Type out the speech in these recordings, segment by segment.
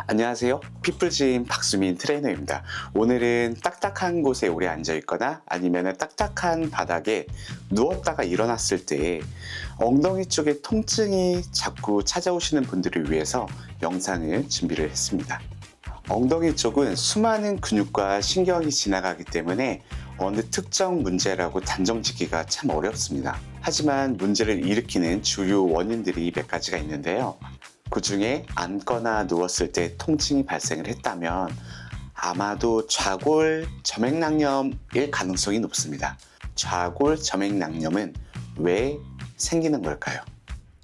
안녕하세요. 피플짐 박수민 트레이너입니다. 오늘은 딱딱한 곳에 오래 앉아 있거나 아니면 딱딱한 바닥에 누웠다가 일어났을 때 엉덩이 쪽에 통증이 자꾸 찾아오시는 분들을 위해서 영상을 준비를 했습니다. 엉덩이 쪽은 수많은 근육과 신경이 지나가기 때문에 어느 특정 문제라고 단정짓기가 참 어렵습니다. 하지만 문제를 일으키는 주요 원인들이 몇 가지가 있는데요. 그 중에 앉거나 누웠을 때 통증이 발생을 했다면 아마도 좌골 점액낭염일 가능성이 높습니다. 좌골 점액낭염은 왜 생기는 걸까요?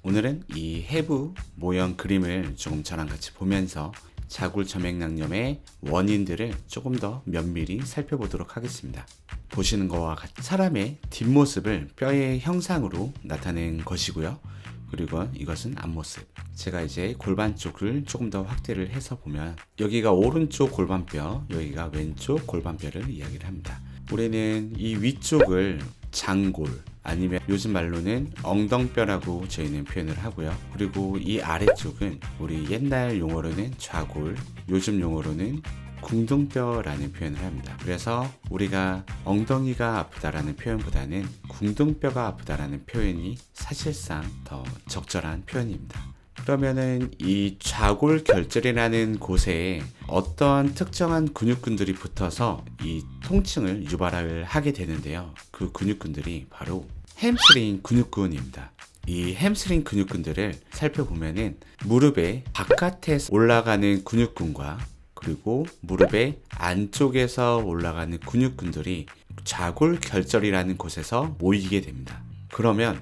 오늘은 이 해부 모형 그림을 조금 저랑 같이 보면서 좌골 점액낭염의 원인들을 조금 더 면밀히 살펴보도록 하겠습니다. 보시는 것과 같이 사람의 뒷모습을 뼈의 형상으로 나타낸 것이고요. 그리고 이것은 앞모습. 제가 이제 골반 쪽을 조금 더 확대를 해서 보면 여기가 오른쪽 골반뼈, 여기가 왼쪽 골반뼈를 이야기를 합니다. 우리는 이 위쪽을 장골, 아니면 요즘 말로는 엉덩뼈라고 저희는 표현을 하고요. 그리고 이 아래쪽은 우리 옛날 용어로는 좌골, 요즘 용어로는 궁둥뼈라는 표현을 합니다. 그래서 우리가 엉덩이가 아프다라는 표현보다는 궁둥뼈가 아프다라는 표현이 사실상 더 적절한 표현입니다. 그러면은 이 좌골결절이라는 곳에 어떤 특정한 근육군들이 붙어서 이 통증을 유발을 하게 되는데요. 그 근육군들이 바로 햄스트링 근육군입니다. 이 햄스트링 근육군들을 살펴보면은 무릎의 바깥에서 올라가는 근육군과 그리고 무릎의 안쪽에서 올라가는 근육군들이 좌골결절이라는 곳에서 모이게 됩니다. 그러면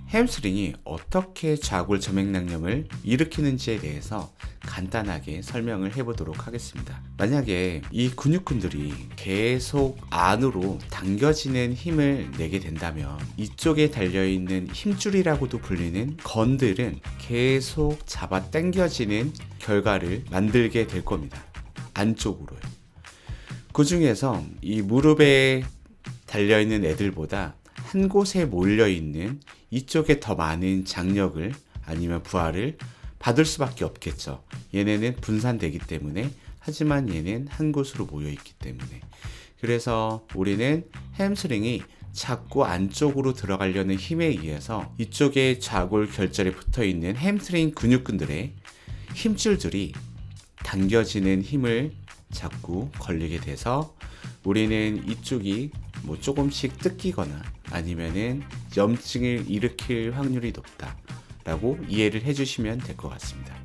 햄스트링이 어떻게 좌골 점액낭염을 일으키는지에 대해서 간단하게 설명을 해보도록 하겠습니다. 만약에 이 근육군들이 계속 안으로 당겨지는 힘을 내게 된다면 이쪽에 달려있는 힘줄이라고도 불리는 건들은 계속 잡아 당겨지는 결과를 만들게 될 겁니다. 안쪽으로요. 그 중에서 이 무릎에 달려있는 애들보다 한 곳에 몰려있는 이쪽에 더 많은 장력을 아니면 부하를 받을 수밖에 없겠죠. 얘네는 분산되기 때문에, 하지만 얘는 한 곳으로 모여있기 때문에. 그래서 우리는 햄스트링이 자꾸 안쪽으로 들어가려는 힘에 의해서 이쪽에 좌골결절에 붙어있는 햄스트링 근육군들의 힘줄들이 당겨지는 힘을 자꾸 걸리게 돼서 우리는 이쪽이 조금씩 뜯기거나 아니면은 염증을 일으킬 확률이 높다라고 이해를 해주시면 될 것 같습니다.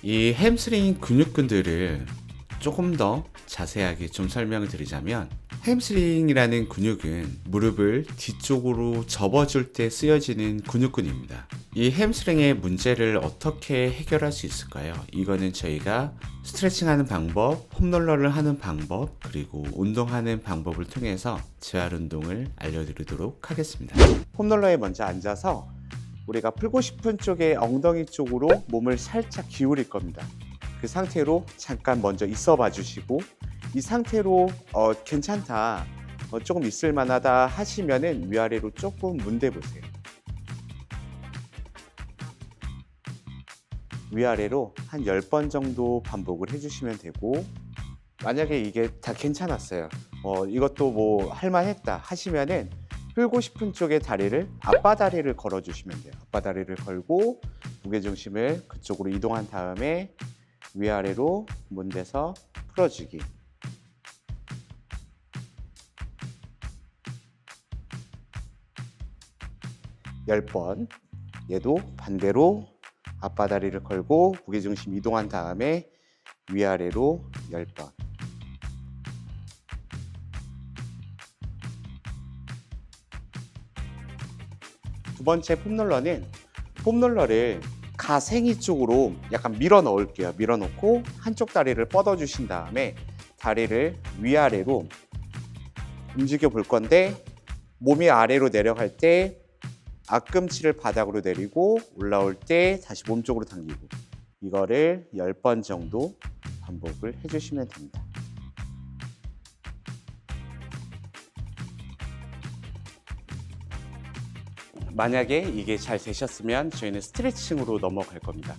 이 햄스트링 근육군들을 조금 더 자세하게 좀 설명을 드리자면, 햄스트링이라는 근육은 무릎을 뒤쪽으로 접어줄 때 쓰여지는 근육군입니다. 이 햄스트링의 문제를 어떻게 해결할 수 있을까요? 이거는 저희가 스트레칭하는 방법, 폼롤러를 하는 방법, 그리고 운동하는 방법을 통해서 재활 운동을 알려드리도록 하겠습니다. 폼롤러에 먼저 앉아서 우리가 풀고 싶은 쪽에 엉덩이 쪽으로 몸을 살짝 기울일 겁니다. 그 상태로 잠깐 먼저 있어 봐 주시고, 이 상태로 괜찮다, 조금 있을 만하다 하시면은 위아래로 조금 문대 보세요. 위아래로 한 10번 정도 반복을 해주시면 되고, 만약에 이게 다 괜찮았어요, 이것도 할만했다 하시면은 풀고 싶은 쪽에 다리를, 앞바다리를 걸어 주시면 돼요. 앞바다리를 걸고 무게중심을 그쪽으로 이동한 다음에 위아래로 문대서 풀어주기. 열 번. 얘도 반대로 앞바다리를 걸고 무게중심 이동한 다음에 위아래로 10번. 두 번째 폼롤러는, 폼롤러를 가생이 쪽으로 약간 밀어 넣을게요. 밀어 넣고 한쪽 다리를 뻗어 주신 다음에 다리를 위아래로 움직여 볼 건데, 몸이 아래로 내려갈 때 앞꿈치를 바닥으로 내리고 올라올 때 다시 몸쪽으로 당기고, 이거를 10번 정도 반복을 해주시면 됩니다. 만약에 이게 잘 되셨으면 저희는 스트레칭으로 넘어갈 겁니다.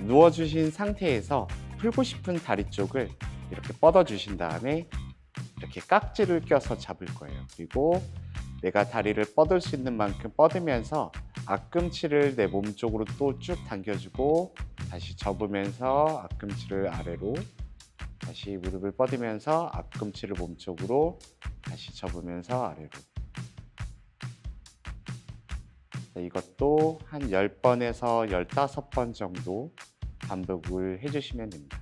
누워주신 상태에서 풀고 싶은 다리 쪽을 이렇게 뻗어 주신 다음에 이렇게 깍지를 껴서 잡을 거예요. 그리고 내가 다리를 뻗을 수 있는 만큼 뻗으면서 앞꿈치를 내 몸 쪽으로 또 쭉 당겨주고 다시 접으면서 앞꿈치를 아래로, 다시 무릎을 뻗으면서 앞꿈치를 몸 쪽으로, 다시 접으면서 아래로. 이것도 한 10번에서 15번 정도 반복을 해주시면 됩니다.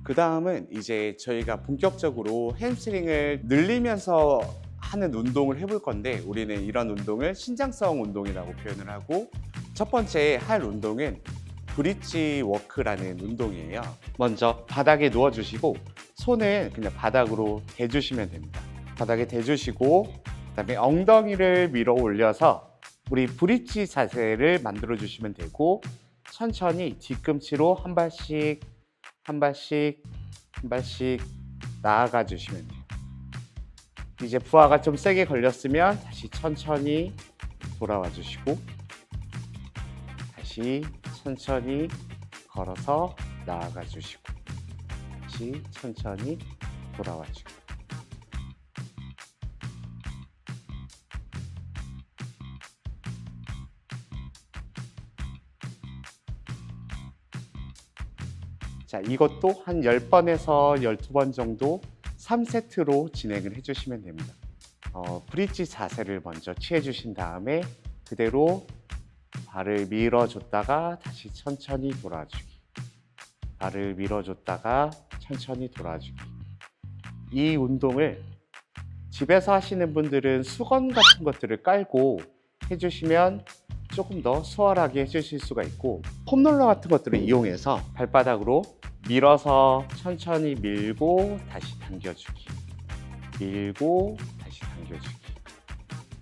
그 다음은 이제 저희가 본격적으로 햄스트링을 늘리면서 하는 운동을 해볼 건데, 우리는 이런 운동을 신장성 운동이라고 표현을 하고, 첫 번째 할 운동은 브릿지 워크라는 운동이에요. 먼저 바닥에 누워주시고 손을 그냥 바닥으로 대주시면 됩니다. 바닥에 대주시고 그다음에 엉덩이를 밀어 올려서 우리 브릿지 자세를 만들어 주시면 되고, 천천히 뒤꿈치로 한 발씩 한 발씩 한 발씩 나아가 주시면 돼요. 이제 부하가 좀 세게 걸렸으면 다시 천천히 돌아와 주시고, 다시 천천히 걸어서 나아가 주시고, 다시 천천히 돌아와 주고. 자, 이것도 한 10번에서 12번 정도 3세트로 진행을 해주시면 됩니다. 브릿지 자세를 먼저 취해주신 다음에 그대로 발을 밀어줬다가 다시 천천히 돌아주기, 발을 밀어줬다가 천천히 돌아주기. 이 운동을 집에서 하시는 분들은 수건 같은 것들을 깔고 해주시면 조금 더 수월하게 해주실 수가 있고, 폼롤러 같은 것들을 이용해서 발바닥으로 밀어서 천천히 밀고 다시 당겨주기, 밀고 다시 당겨주기.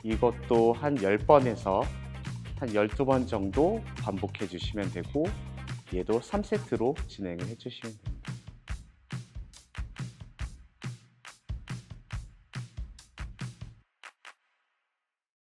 이것도 한 10번에서 한 12번 정도 반복해 주시면 되고, 얘도 3세트로 진행을 해 주시면 됩니다.